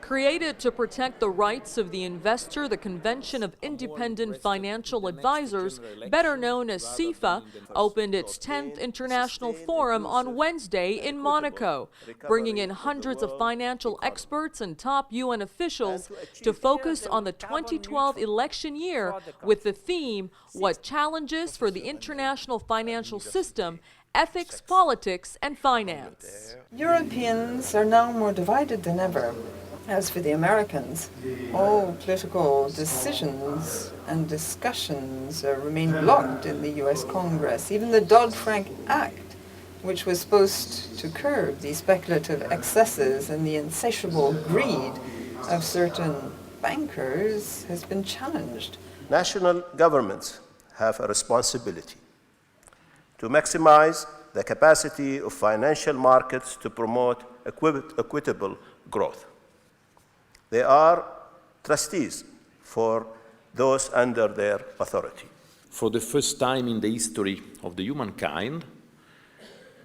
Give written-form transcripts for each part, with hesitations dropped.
Created to protect the rights of the investor, the Convention of Independent Financial Advisors, better known as CIFA, opened its 10th International Forum on Wednesday in Monaco, bringing in hundreds of financial experts and top UN officials to focus on the 2012 election year with the theme, What Challenges for the International Financial System, Ethics, Politics and Finance. Europeans are now more divided than ever. As for the Americans, all political decisions and discussions remain blocked in the US Congress. Even the Dodd-Frank Act, which was supposed to curb the speculative excesses and the insatiable greed of certain bankers, has been challenged. National governments have a responsibility to maximize the capacity of financial markets to promote equitable growth. They are trustees for those under their authority. For the first time in the history of the humankind,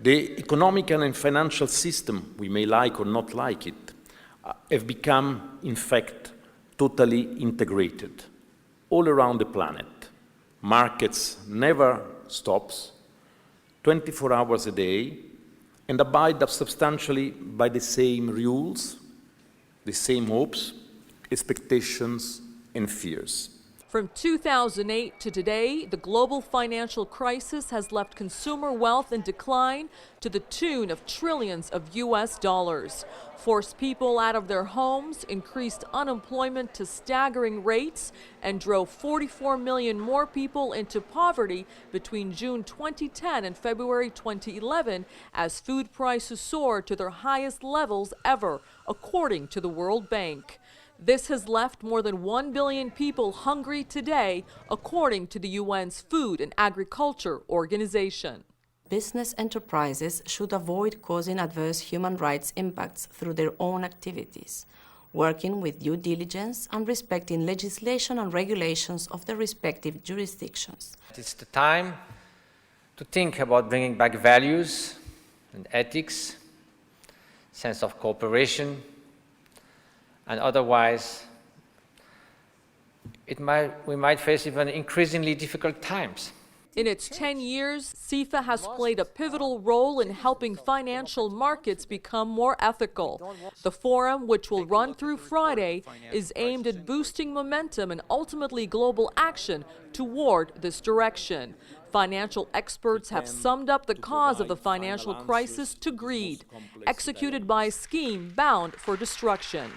the economic and financial system, we may like or not like it, have become, in fact, totally integrated all around the planet. Markets never stops, 24 hours a day, and abide substantially by the same rules, the same hopes, expectations, and fears. From 2008 to today, the global financial crisis has left consumer wealth in decline to the tune of trillions of US dollars, forced people out of their homes, increased unemployment to staggering rates, and drove 44 million more people into poverty between June 2010 and February 2011 as food prices soared to their highest levels ever, according to the World Bank. This has left more than 1 billion people hungry today, according to the UN's Food and Agriculture Organization. Business enterprises should avoid causing adverse human rights impacts through their own activities, working with due diligence and respecting legislation and regulations of their respective jurisdictions. It's the time to think about bringing back values and ethics, sense of cooperation, and otherwise we might face even increasingly difficult times. In its 10 years, CIFA has played a pivotal role in helping financial markets become more ethical. The forum, which will run through Friday, is aimed at boosting momentum and ultimately global action toward this direction. Financial experts have summed up the cause of the financial crisis to greed, executed by a scheme bound for destruction.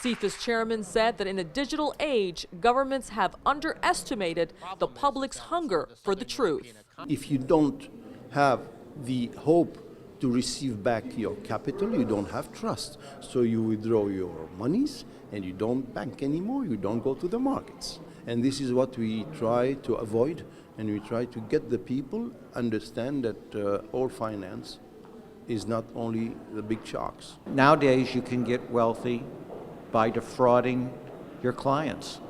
CIFA's chairman said that in a digital age, governments have underestimated the public's hunger for the truth. If you don't have the hope to receive back your capital, you don't have trust. So you withdraw your monies and you don't bank anymore, you don't go to the markets. And this is what we try to avoid, and we try to get the people understand that all finance is not only the big sharks. Nowadays you can get wealthy by defrauding your clients,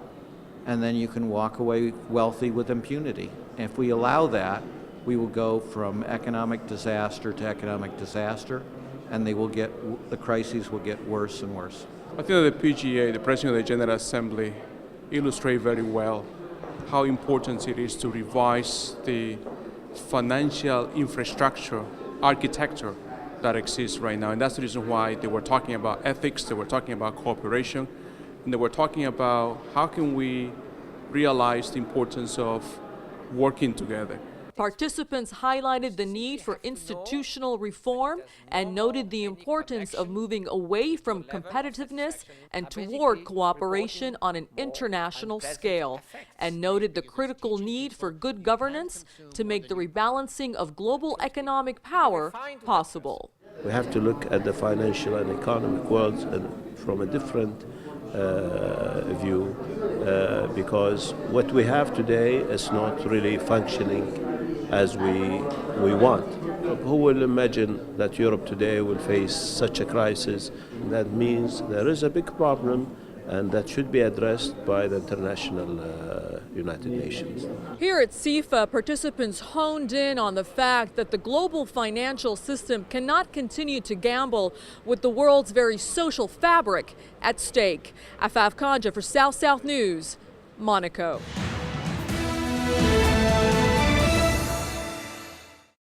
and then you can walk away wealthy with impunity. And if we allow that, we will go from economic disaster to economic disaster, and the crises will get worse and worse. I think that the PGA, the President of the General Assembly, illustrate very well how important it is to revise the financial infrastructure, architecture that exists right now. And that's the reason why they were talking about ethics, they were talking about cooperation, and they were talking about how can we realize the importance of working together. Participants highlighted the need for institutional reform and noted the importance of moving away from competitiveness and toward cooperation on an international scale, and noted the critical need for good governance to make the rebalancing of global economic power possible. We have to look at the financial and economic world from a different view because what we have today is not really functioning as we want. Who will imagine that Europe today will face such a crisis? That means there is a big problem, and that should be addressed by the international United Nations. Here at CIFA, participants honed in on the fact that the global financial system cannot continue to gamble with the world's very social fabric at stake. Afaf Kanja for South South News, Monaco.